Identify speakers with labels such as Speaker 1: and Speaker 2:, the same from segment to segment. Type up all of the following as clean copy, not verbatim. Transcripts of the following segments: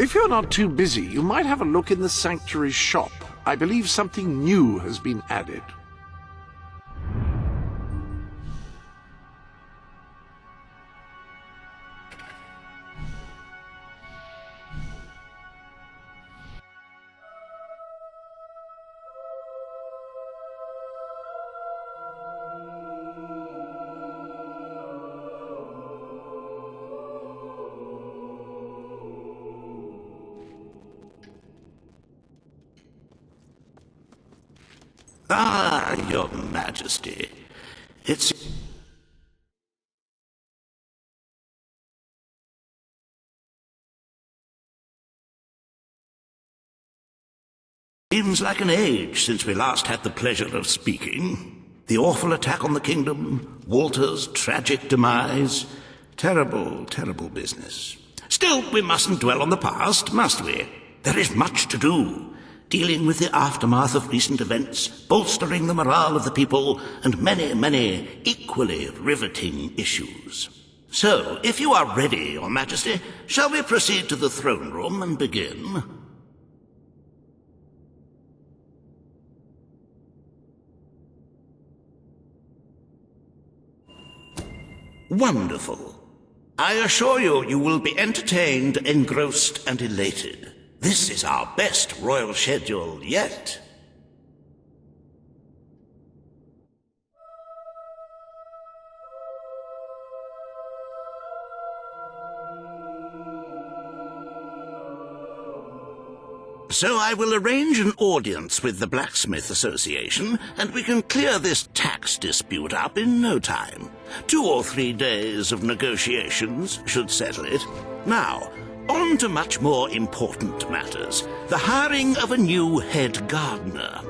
Speaker 1: If you're not too busy, you might have a look in the sanctuary shop. I believe something new has been added.
Speaker 2: Ah, Your Majesty. It seems like an age since we last had the pleasure of speaking. The awful attack on the kingdom, Walter's tragic demise. Terrible, terrible business. Still, we mustn't dwell on the past, must we? There is much to do. Dealing with the aftermath of recent events, bolstering the morale of the people, and many, many equally riveting issues. So, if you are ready, Your Majesty, shall we proceed to the throne room and begin? Wonderful. I assure you, you will be entertained, engrossed, and elated. This is our best royal schedule yet. So I will arrange an audience with the Blacksmith Association, and we can clear this tax dispute up in no time. 2 or 3 days of negotiations should settle it. Now, on to much more important matters. The hiring of a new head gardener.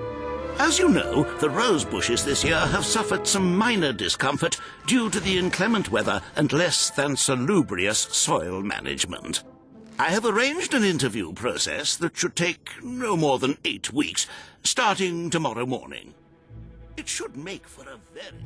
Speaker 2: As you know, the rose bushes this year have suffered some minor discomfort due to the inclement weather and less than salubrious soil management. I have arranged an interview process that should take no more than 8 weeks, starting tomorrow morning. It should make for a very...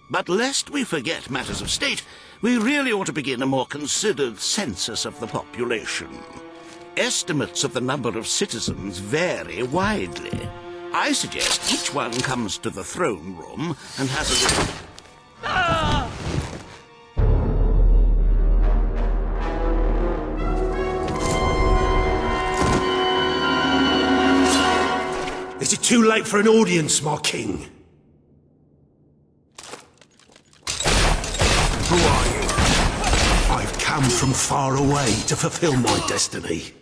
Speaker 2: But lest we forget matters of state, we really ought to begin a more considered census of the population. Estimates of the number of citizens vary widely. I suggest each one comes to the throne room and has a little... Ah!
Speaker 3: Is it too late for an audience, my king? Who are you? I've come from far away to fulfill my destiny.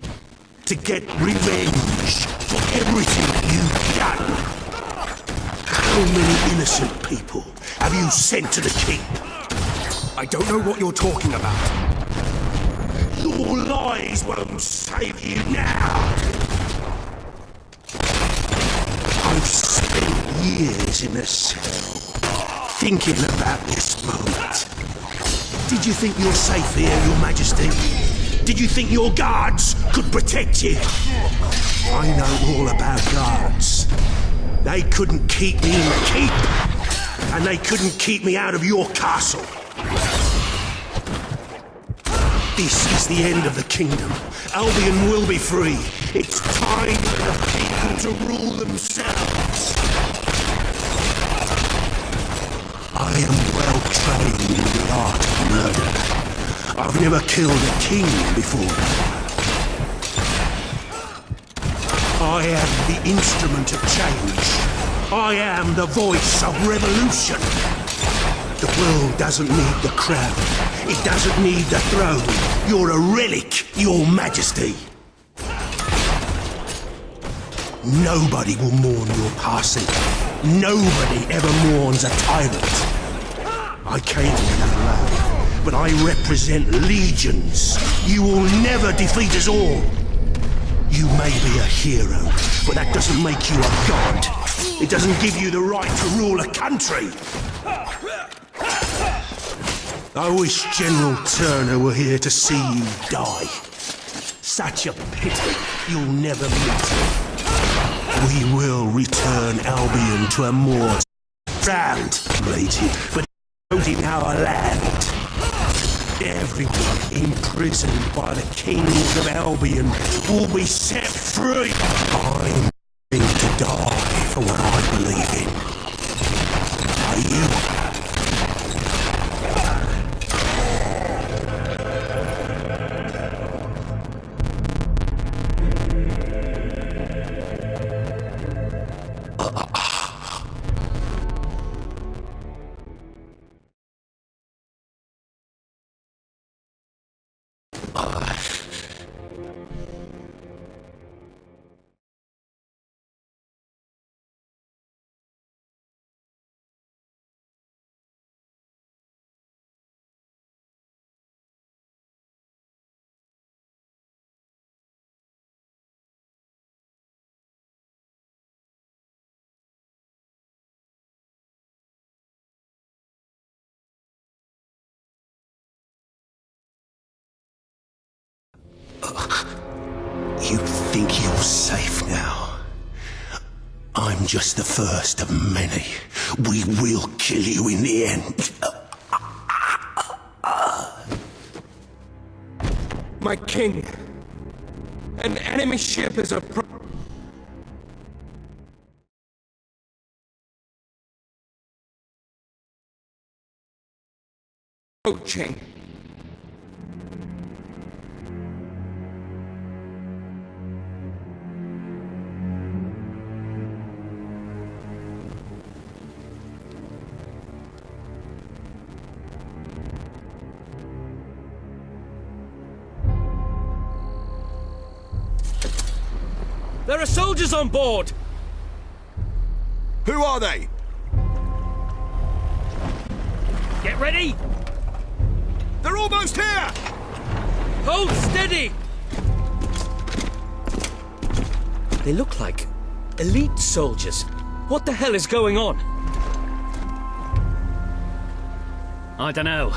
Speaker 3: To get revenge for everything you've done. How many innocent people have you sent to the keep?
Speaker 4: I don't know what you're talking about.
Speaker 3: Your lies won't save you now. I've spent years in a cell, thinking about this moment. Did you think you're safe here, Your Majesty? Did you think your guards could protect you? I know all about guards. They couldn't keep me in the keep, and they couldn't keep me out of your castle. This is the end of the kingdom. Albion will be free. It's time for the people to rule themselves. I am well trained in the art of murder. I've never killed a king before. I am the instrument of change. I am the voice of revolution. The world doesn't need the crown. It doesn't need the throne. You're a relic, Your Majesty. Nobody will mourn your passing. Nobody ever mourns a tyrant. I came from that land, but I represent legions. You will never defeat us all. You may be a hero, but that doesn't make you a god. It doesn't give you the right to rule a country. I wish General Turner were here to see you die. Such a pity you'll never meet him. We will return Albion to a more translated, but in our land. Everyone imprisoned by the kings of Albion will be set free. I'm willing to die for what I believe in. Are you? You think you're safe now? I'm just the first of many. We will kill you in the end.
Speaker 4: My king! An enemy ship is approaching.
Speaker 5: There are soldiers on board!
Speaker 4: Who are they?
Speaker 5: Get ready!
Speaker 4: They're almost here!
Speaker 5: Hold steady! They look like elite soldiers. What the hell is going on? I don't know,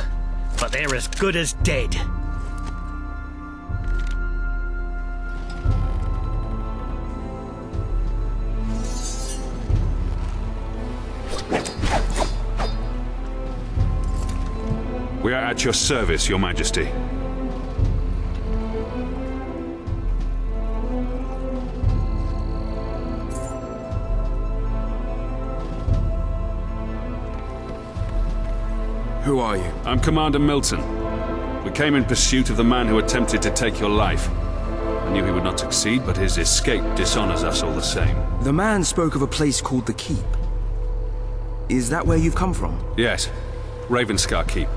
Speaker 5: but they're as good as dead.
Speaker 6: We are at your service, Your Majesty.
Speaker 4: Who are you?
Speaker 6: I'm Commander Milton. We came in pursuit of the man who attempted to take your life. I knew he would not succeed, but his escape dishonors us all the same.
Speaker 7: The man spoke of a place called the Keep. Is that where you've come from?
Speaker 6: Yes, Ravenscar Keep.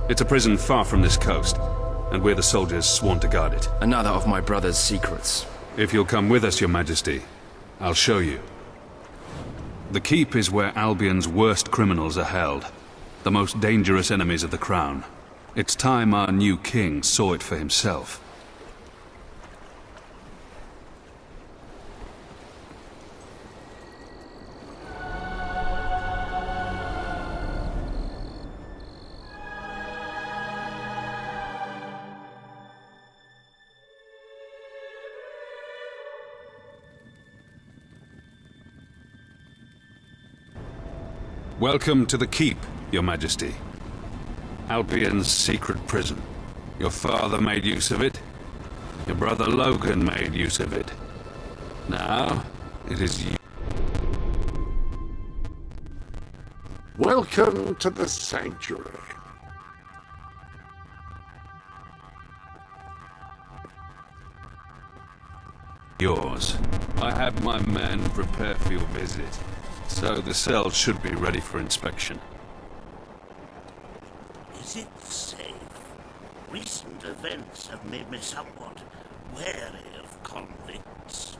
Speaker 6: It's a prison far from this coast, and we're the soldiers sworn to guard it.
Speaker 7: Another of my brother's secrets.
Speaker 6: If you'll come with us, Your Majesty, I'll show you. The Keep is where Albion's worst criminals are held, the most dangerous enemies of the Crown. It's time our new king saw it for himself. Welcome to the Keep, Your Majesty. Albion's secret prison. Your father made use of it. Your brother Logan made use of it. Now, it is you.
Speaker 1: Welcome to the sanctuary.
Speaker 6: Yours. I had my men prepare for your visit, so the cell should be ready for inspection.
Speaker 2: Is it safe? Recent events have made me somewhat wary of convicts.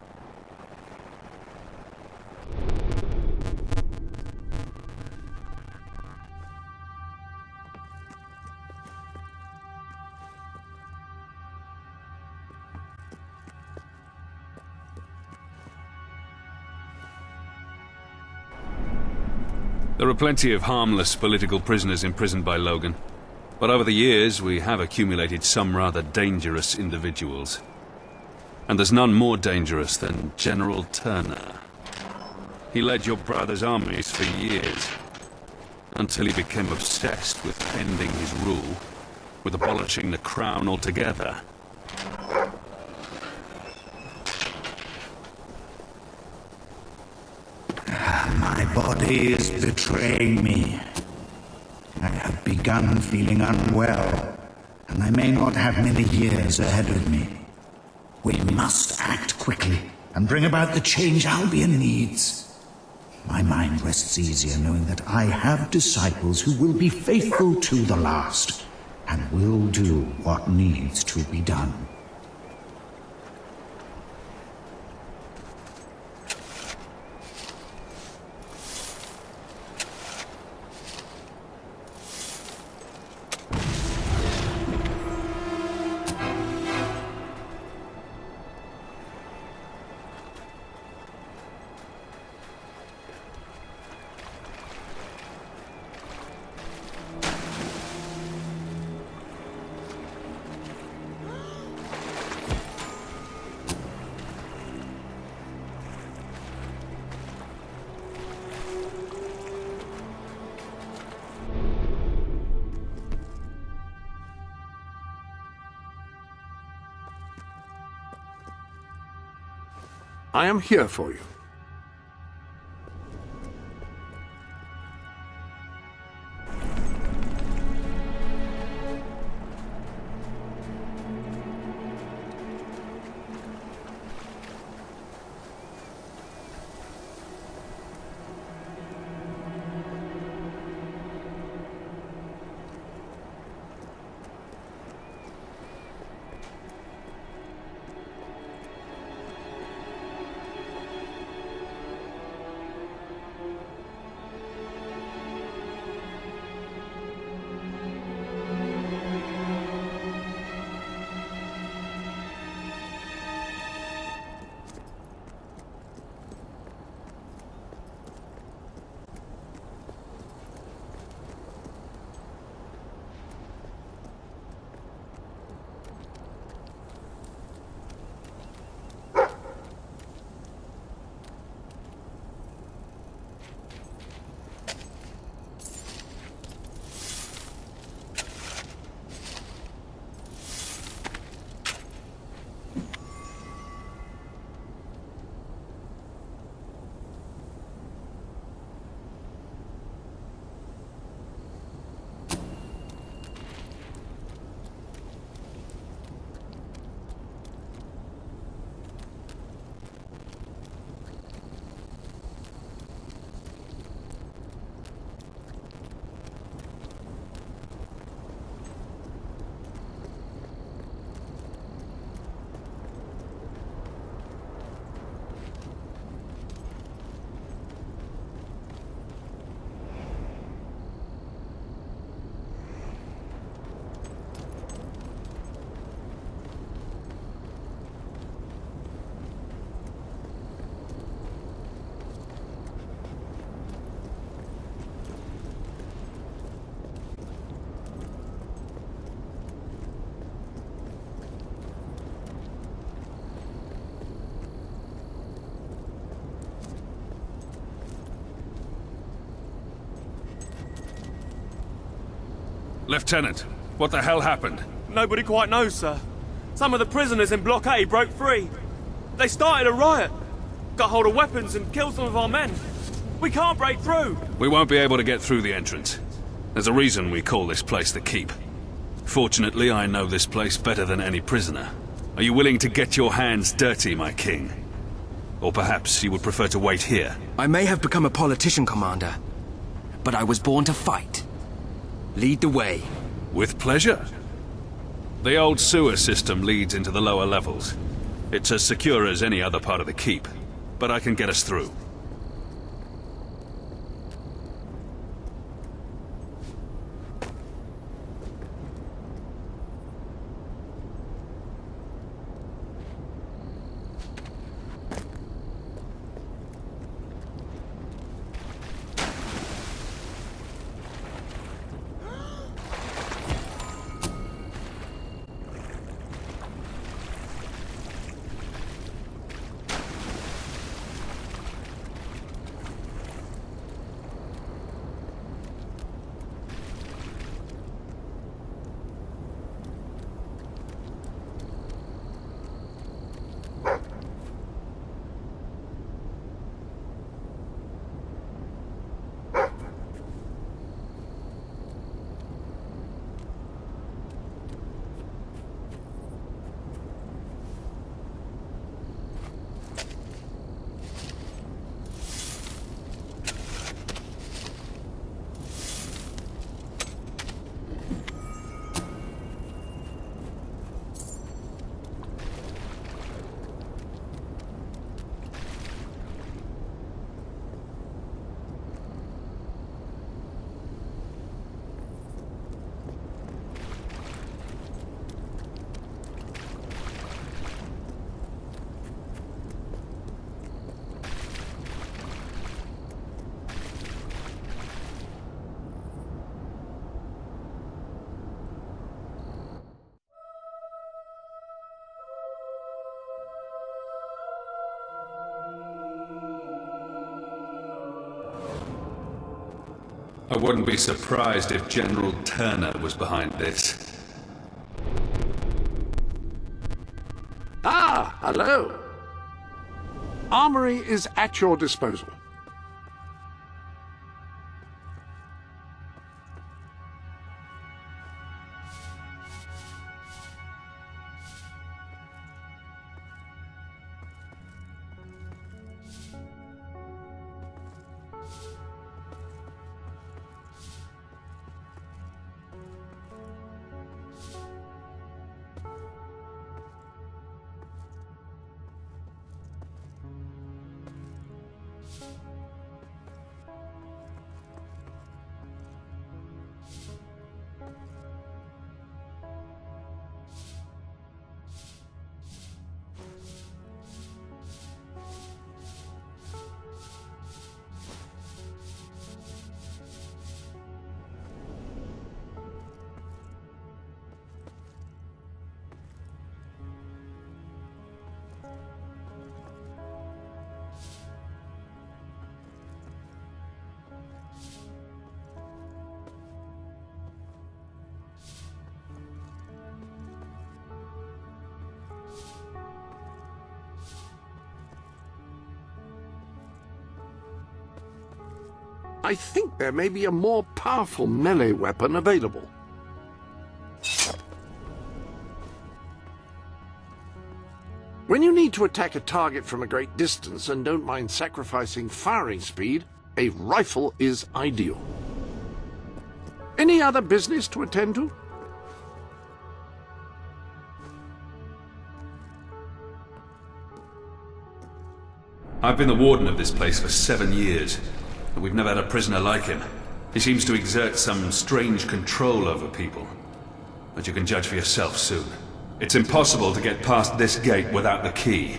Speaker 6: There are plenty of harmless political prisoners imprisoned by Logan. But over the years, we have accumulated some rather dangerous individuals. And there's none more dangerous than General Turner. He led your brother's armies for years, until he became obsessed with ending his rule, with abolishing the crown altogether.
Speaker 8: My body is betraying me. I have begun feeling unwell, and I may not have many years ahead of me. We must act quickly and bring about the change Albion needs. My mind rests easier knowing that I have disciples who will be faithful to the last, and will do what needs to be done.
Speaker 1: I am here for you.
Speaker 6: Lieutenant, what the hell happened?
Speaker 4: Nobody quite knows, sir. Some of the prisoners in Block A broke free. They started a riot, got hold of weapons and killed some of our men. We can't break through.
Speaker 6: We won't be able to get through the entrance. There's a reason we call this place the Keep. Fortunately, I know this place better than any prisoner. Are you willing to get your hands dirty, my king? Or perhaps you would prefer to wait here?
Speaker 7: I may have become a politician, Commander, but I was born to fight. Lead the way.
Speaker 6: With pleasure. The old sewer system leads into the lower levels. It's as secure as any other part of the keep, but I can get us through. I wouldn't be surprised if General Turner was behind this.
Speaker 1: Ah, hello. Armory is at your disposal. I think there may be a more powerful melee weapon available. When you need to attack a target from a great distance and don't mind sacrificing firing speed, a rifle is ideal. Any other business to attend to?
Speaker 6: I've been the warden of this place for 7 years, and we've never had a prisoner like him. He seems to exert some strange control over people. But you can judge for yourself soon. It's impossible to get past this gate without the key,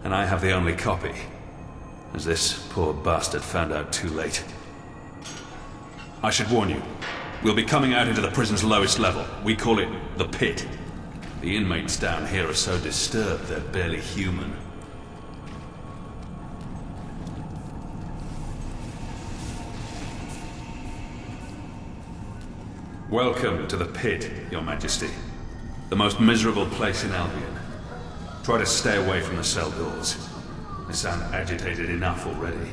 Speaker 6: and I have the only copy, as this poor bastard found out too late. I should warn you, we'll be coming out into the prison's lowest level. We call it the pit. The inmates down here are so disturbed they're barely human. Welcome to the pit, Your Majesty. The most miserable place in Albion. Try to stay away from the cell doors. They sound agitated enough already.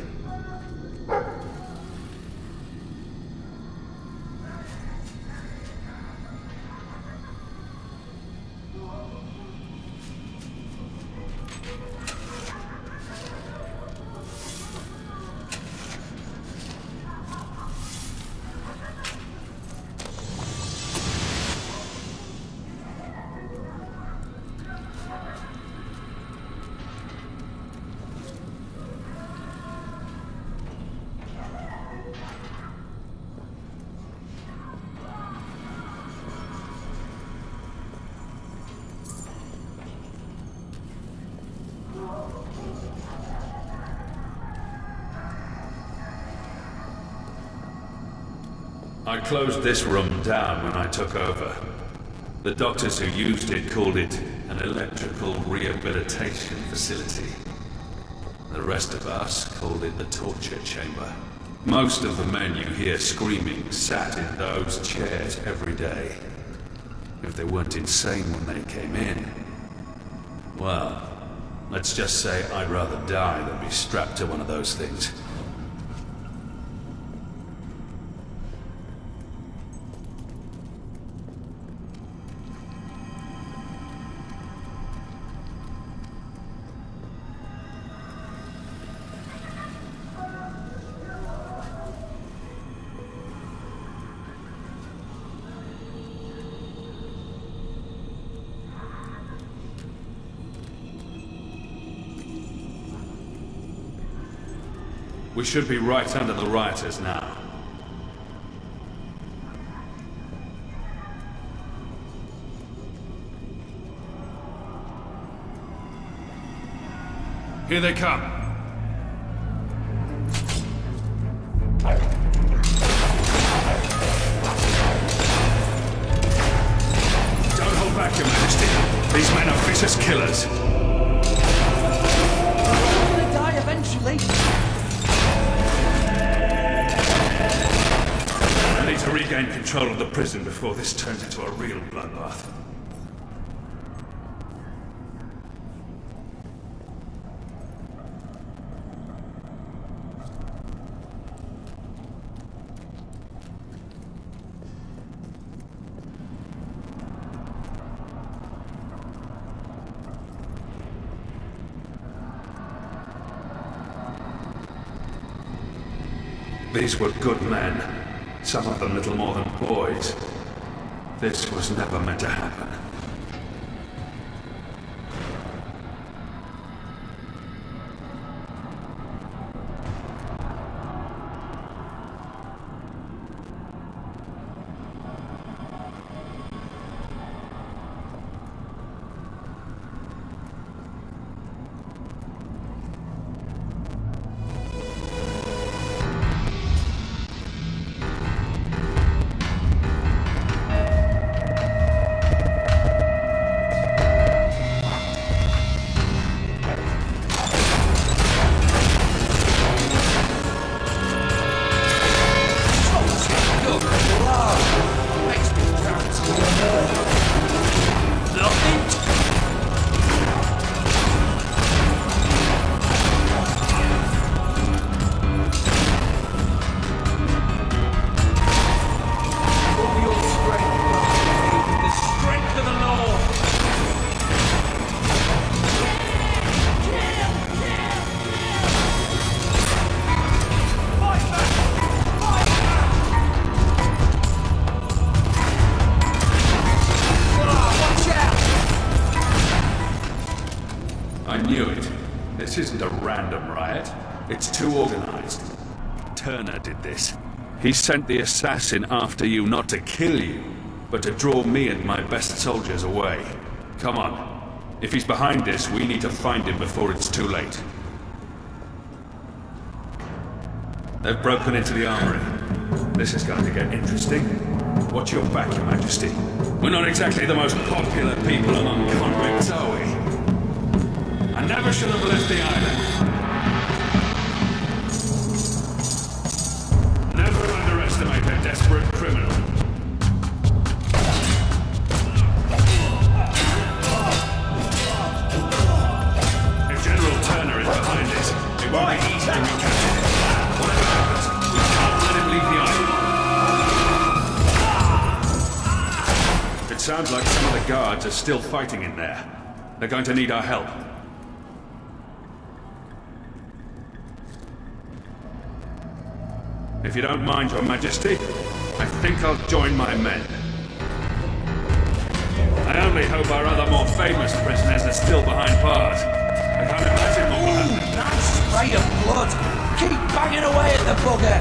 Speaker 6: I closed this room down when I took over. The doctors who used it called it an electrical rehabilitation facility. The rest of us called it the torture chamber. Most of the men you hear screaming sat in those chairs every day. If they weren't insane when they came in, well, let's just say I'd rather die than be strapped to one of those things. We should be right under the rioters now. Here they come. Don't hold back, Your Majesty. These men are vicious killers.
Speaker 5: We're gonna die eventually.
Speaker 6: I need to regain control of the prison before this turns into a real bloodbath. These were good men. Some of them little more than boys. This was never meant to happen. This isn't a random riot. It's too organized. Turner did this. He sent the assassin after you not to kill you, but to draw me and my best soldiers away. Come on. If he's behind this, we need to find him before it's too late. They've broken into the armory. This is going to get interesting. Watch your back, Your Majesty. We're not exactly the most popular people among convicts, are we? I never should have left the island. Never underestimate a desperate criminal. If General Turner is behind this, it won't be easy to recapture him. Whatever happens, we can't let him leave the island. It sounds like some of the guards are still fighting in there. They're going to need our help. If you don't mind, Your Majesty, I think I'll join my men. I only hope our other more famous prisoners are still behind bars. I can't imagine what will happen.
Speaker 9: Nice spray of blood. Keep banging away at the bugger.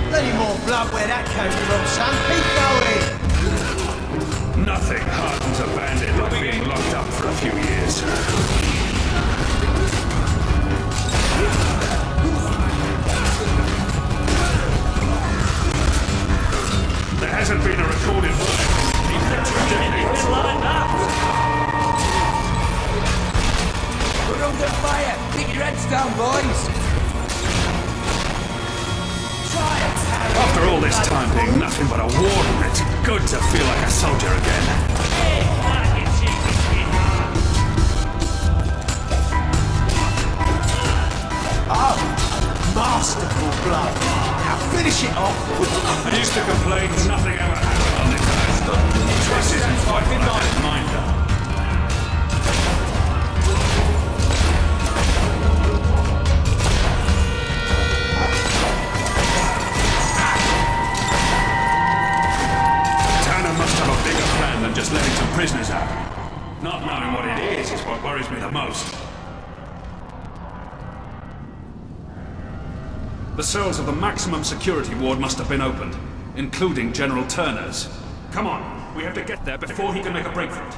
Speaker 9: Plenty more blood where that came from, son. Keep going.
Speaker 6: Nothing hardens a bandit like being locked up for a few years.
Speaker 9: fire! Keep your heads down, boys! Try it, Harry!
Speaker 6: After all this time being nothing but a warden, it's good to feel like a soldier again.
Speaker 9: Oh, masterful blow! Now finish it off!
Speaker 6: I used to complain nothing ever happened on this earth, but this isn't quite what I had in mind, though. Must have a bigger plan than just letting some prisoners out. Not knowing what it is what worries me the most. The cells of the maximum security ward must have been opened, including General Turner's. Come on, we have to get there before he can make a break for it.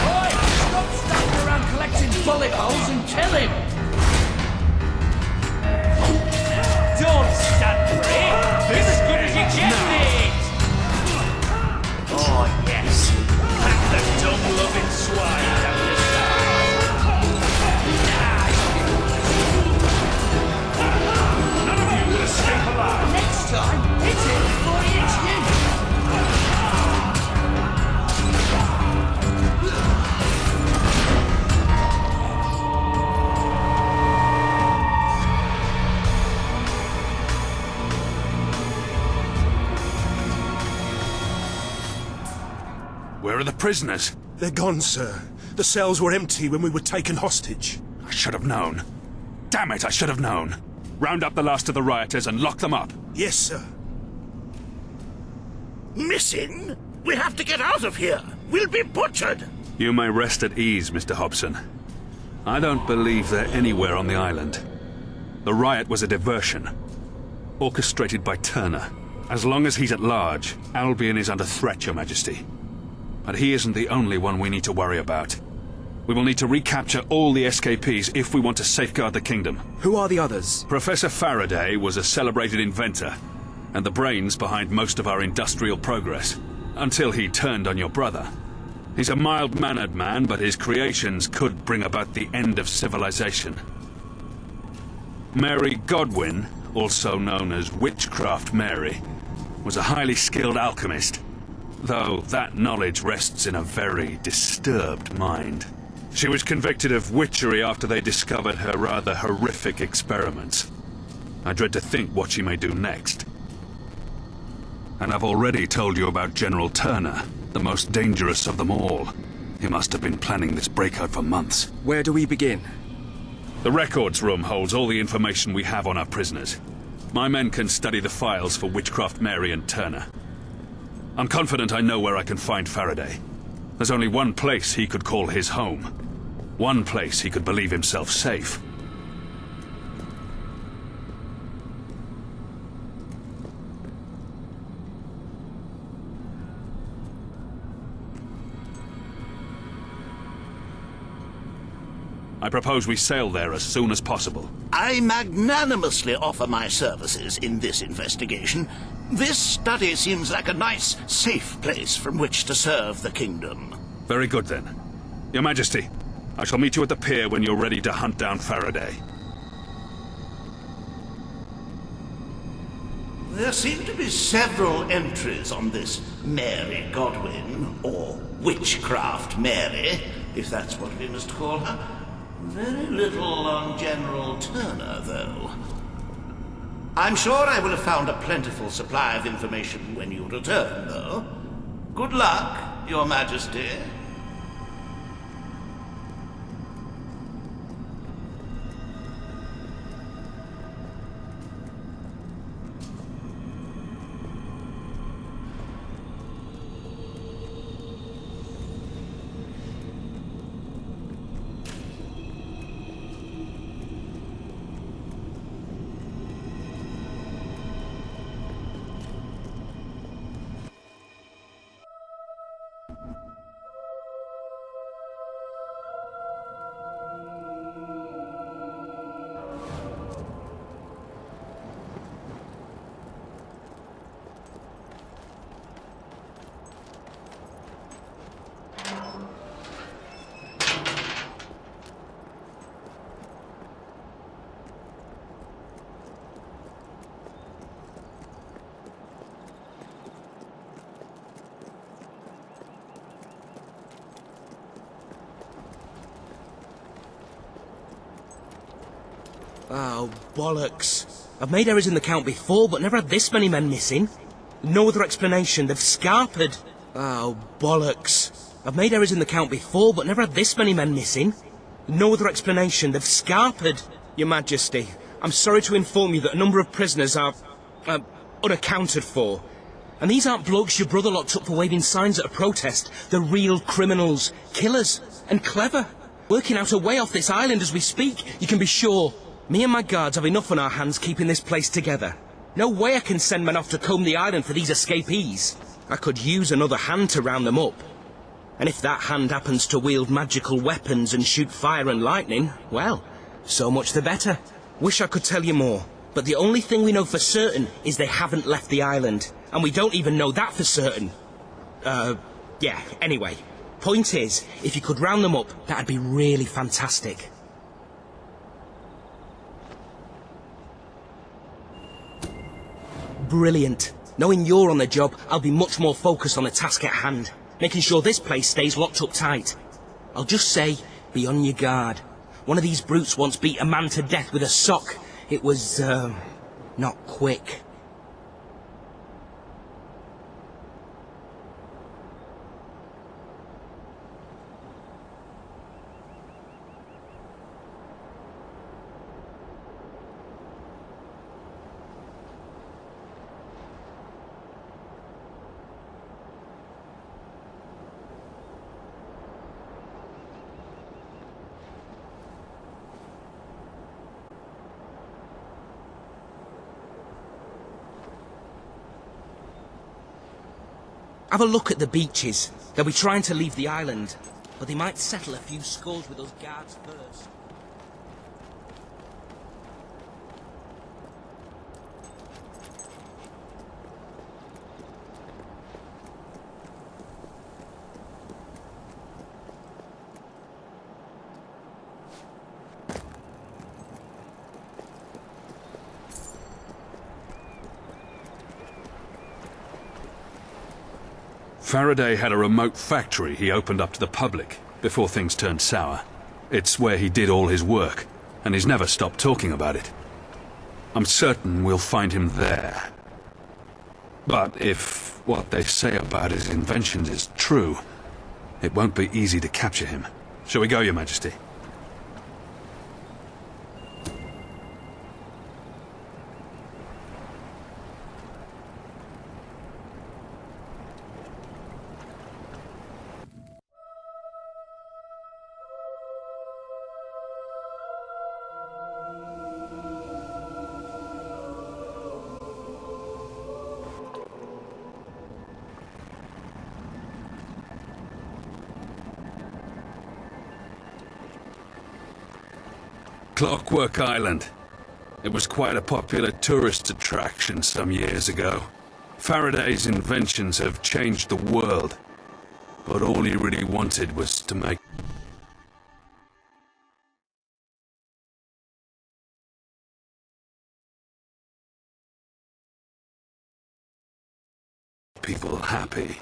Speaker 9: Oi! Stop standing around collecting bullet holes and kill him! Don't stand for it! It's as good as you get it! Oh, yes. Pack the dumb-loving swine down the
Speaker 6: None of you will escape alive!
Speaker 9: Next time, hit it before he hits you!
Speaker 6: Where are the prisoners?
Speaker 3: They're gone, sir. The cells were empty when we were taken hostage.
Speaker 6: I should have known. Damn it, I should have known. Round up the last of the rioters and lock them up.
Speaker 3: Yes, sir.
Speaker 2: Missing? We have to get out of here. We'll be butchered.
Speaker 6: You may rest at ease, Mr. Hobson. I don't believe they're anywhere on the island. The riot was a diversion, orchestrated by Turner. As long as he's at large, Albion is under threat, Your Majesty. But he isn't the only one we need to worry about. We will need to recapture all the escapees if we want to safeguard the kingdom.
Speaker 7: Who are the others?
Speaker 6: Professor Faraday was a celebrated inventor, and the brains behind most of our industrial progress, until he turned on your brother. He's a mild-mannered man, but his creations could bring about the end of civilization. Mary Godwin, also known as Witchcraft Mary, was a highly skilled alchemist, though that knowledge rests in a very disturbed mind. She was convicted of witchery after they discovered her rather horrific experiments. I dread to think what she may do next. And I've already told you about General Turner, the most dangerous of them all. He must have been planning this breakout for months.
Speaker 7: Where do we begin?
Speaker 6: The records room holds all the information we have on our prisoners. My men can study the files for Witchcraft Mary and Turner. I'm confident I know where I can find Faraday. There's only one place he could call his home. One place he could believe himself safe. I propose we sail there as soon as possible.
Speaker 2: I magnanimously offer my services in this investigation. This study seems like a nice, safe place from which to serve the kingdom.
Speaker 6: Very good, then. Your Majesty, I shall meet you at the pier when you're ready to hunt down Faraday.
Speaker 2: There seem to be several entries on this Mary Godwin, or Witchcraft Mary, if that's what we must call her. Very little on General Turner, though. I'm sure I will have found a plentiful supply of information when you return, though. Good luck, Your Majesty.
Speaker 5: Oh, bollocks. I've made errors in the count before, but never had this many men missing. No other explanation. They've scarpered. Oh, bollocks. I've made errors in the count before, but never had this many men missing. No other explanation. They've scarpered. Your Majesty, I'm sorry to inform you that a number of prisoners are, unaccounted for. And these aren't blokes your brother locked up for waving signs at a protest. They're real criminals, killers, and clever. Working out a way off this island as we speak, you can be sure. Me and my guards have enough on our hands keeping this place together. No way I can send men off to comb the island for these escapees. I could use another hand to round them up. And if that hand happens to wield magical weapons and shoot fire and lightning, well, so much the better. Wish I could tell you more, but the only thing we know for certain is they haven't left the island. And we don't even know that for certain. Yeah, anyway. Point is, if you could round them up, that'd be really fantastic. Brilliant. Knowing you're on the job, I'll be much more focused on the task at hand, making sure this place stays locked up tight. I'll just say, be on your guard. One of these brutes once beat a man to death with a sock. It was, not quick. Have a look at the beaches. They'll be trying to leave the island, but they might settle a few scores with those guards first.
Speaker 6: Faraday had a remote factory he opened up to the public before things turned sour. It's where he did all his work, and he's never stopped talking about it. I'm certain we'll find him there. But if what they say about his inventions is true, it won't be easy to capture him. Shall we go, Your Majesty? Clockwerk Island. It was quite a popular tourist attraction some years ago. Faraday's inventions have changed the world, but all he really wanted was to make people happy.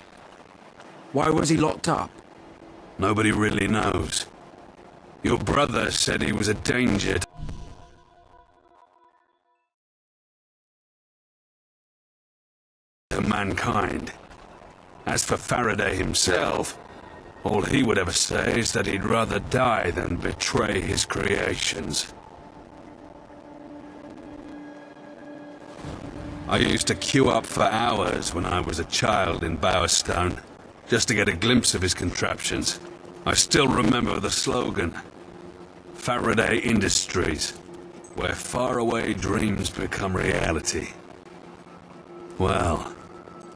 Speaker 7: Why was he locked up?
Speaker 6: Nobody really knows. Your brother said he was a danger to mankind. As for Faraday himself, all he would ever say is that he'd rather die than betray his creations. I used to queue up for hours when I was a child in Bowerstone, just to get a glimpse of his contraptions. I still remember the slogan, Faraday Industries, where faraway dreams become reality. Well,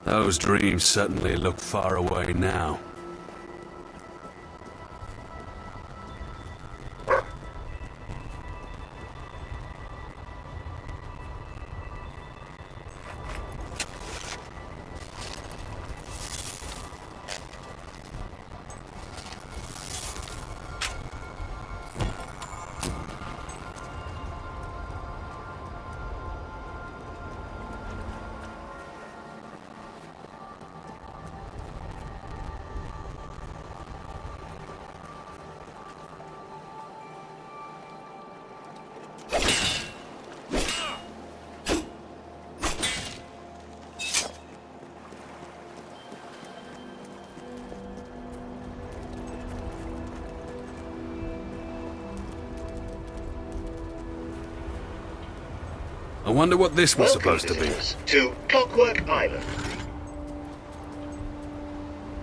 Speaker 6: those dreams certainly look far away now. I wonder what this was
Speaker 10: Welcome,
Speaker 6: supposed to be.
Speaker 10: visitors, to Clockwerk Island.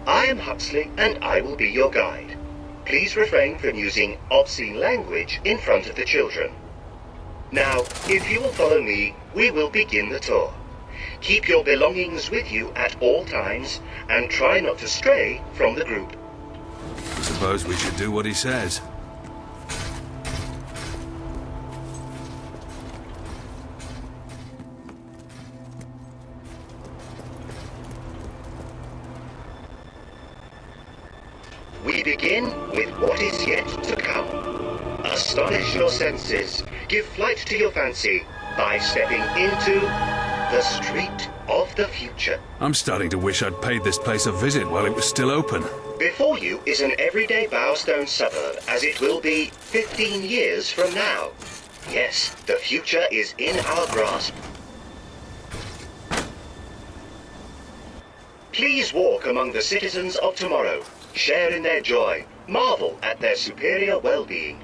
Speaker 10: I am Huxley, and I will be your guide. Please refrain from using obscene language in front of the children. Now, if you will follow me, we will begin the tour. Keep your belongings with you at all times, and try not to stray from the group.
Speaker 6: I suppose we should do what he says.
Speaker 10: We begin with what is yet to come. Astonish your senses, give flight to your fancy by stepping into the street of the future.
Speaker 6: I'm starting to wish I'd paid this place a visit while it was still open.
Speaker 10: Before you is an everyday Bowerstone suburb, as it will be 15 years from now. Yes, the future is in our grasp. Please walk among the citizens of tomorrow. Share in their joy, marvel at their superior well-being.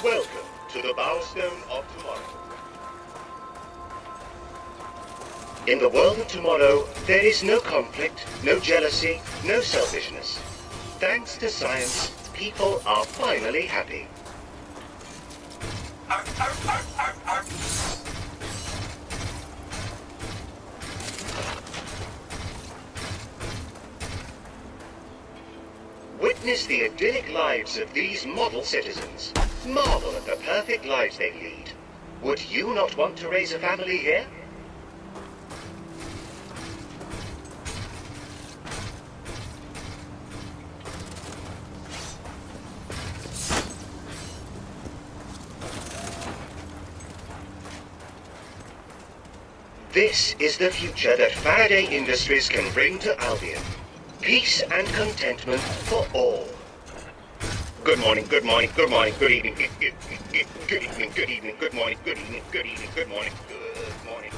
Speaker 10: Welcome to the Bowerstone of tomorrow. In the world of tomorrow, there is no conflict, no jealousy, no selfishness. Thanks to science, people are finally happy. Witness the idyllic lives of these model citizens. Marvel at the perfect lives they lead. Would you not want to raise a family here? This is the future that Faraday Industries can bring to Albion. Peace and contentment for all. Good morning, good morning, good morning, good evening, good evening, good evening, good morning, good evening, good evening, good morning, good morning.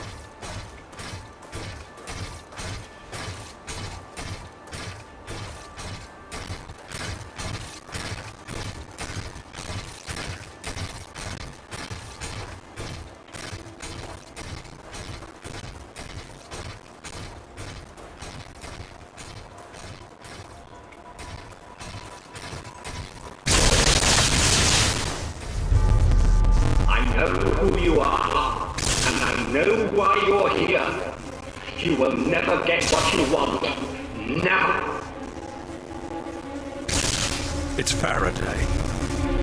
Speaker 11: Who you are, and I know why you're here. You will never get what you want. Now.
Speaker 6: It's Faraday.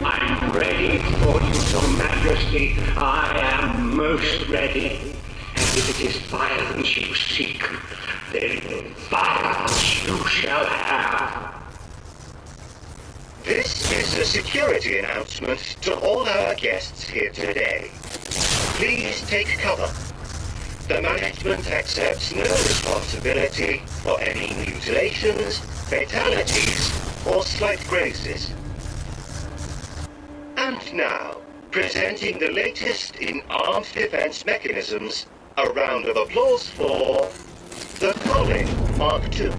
Speaker 11: I'm ready for you, Your Majesty. I am most ready. And if it is violence you seek, then violence you shall have.
Speaker 10: This is a security announcement to all our guests here today. Please take cover. The management accepts no responsibility for any mutilations, fatalities, or slight grazes. And now, presenting the latest in armed defense mechanisms, a round of applause for the Colin Mark II.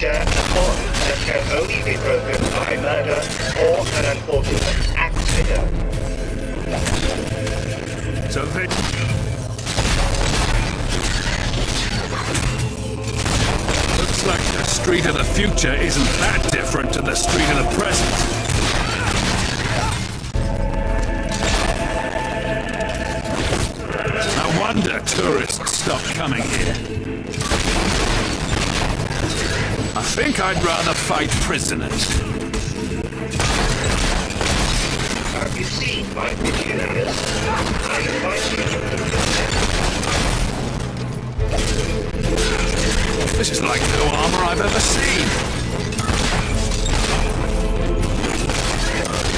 Speaker 10: Share a bond that can only be broken by murder or an unfortunate accident.
Speaker 6: So they... Looks like the street of the future isn't that different to the street of the present. No wonder tourists stopped coming here. I think I'd rather fight prisoners.
Speaker 10: fire is seen by interiors. I advise you to move your
Speaker 6: This is like no armor I've ever seen.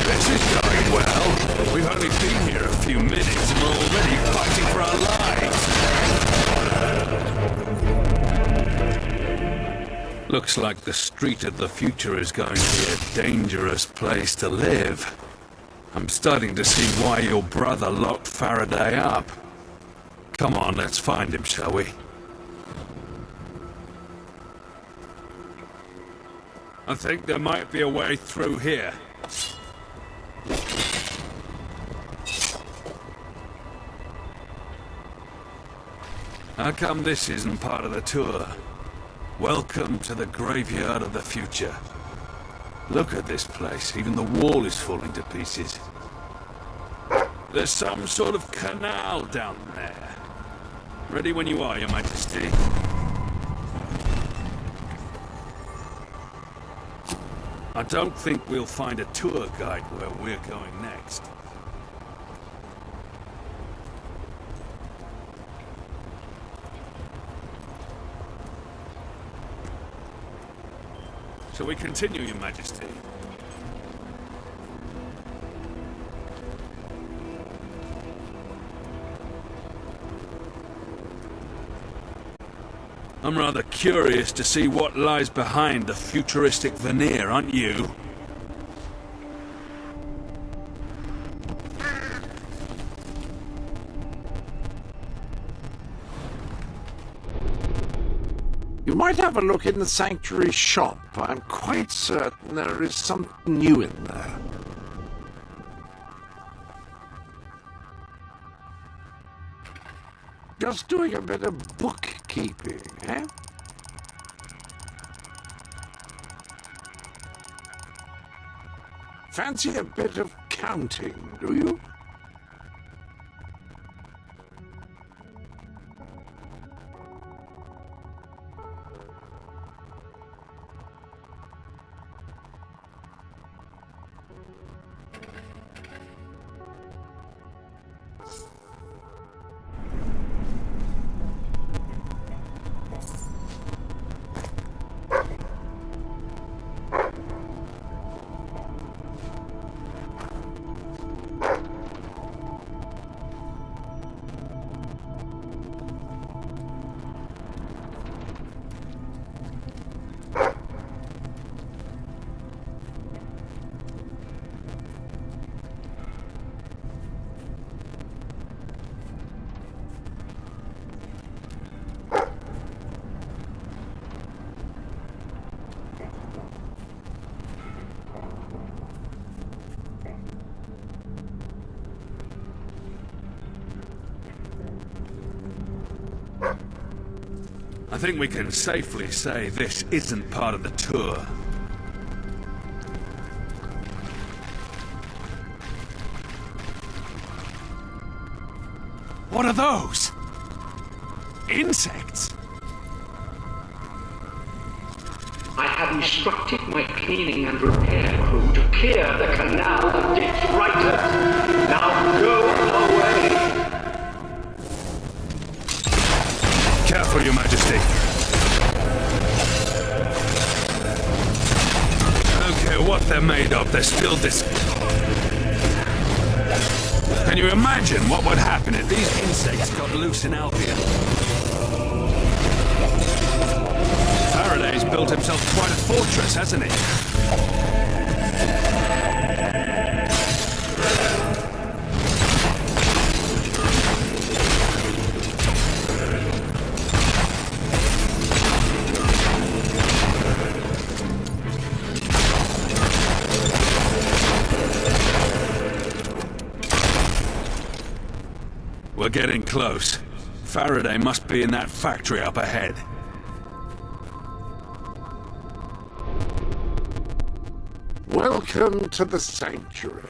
Speaker 6: This is going well. We've only been here a few minutes and we're already fighting for our lives. Looks like the street of the future is going to be a dangerous place to live. I'm starting to see why your brother locked Faraday up. Come on, let's find him, shall we? I think there might be a way through here. How come this isn't part of the tour? Welcome to the graveyard of the future. Look at this place, even the wall is falling to pieces. There's some sort of canal down there. Ready when you are, Your Majesty. I don't think we'll find a tour guide where we're going next. Shall we continue, Your Majesty? I'm rather curious to see what lies behind the futuristic veneer, aren't you?
Speaker 1: You might have a look in the sanctuary shop. I'm quite certain there is something new in there. Just doing a bit of bookkeeping, eh? Fancy a bit of counting, do you?
Speaker 6: I think we can safely say this isn't part of the tour. What are those? Insects?
Speaker 11: I have instructed my cleaning and repair crew to clear the canal of its Traitors. Now go away!
Speaker 6: Careful, Your Majesty. I don't care what they're made of, they're still Can you imagine what would happen if these insects got loose in Albion? Faraday's built himself quite a fortress, hasn't he? We're getting close. Faraday must be in that factory up ahead.
Speaker 1: Welcome to the sanctuary.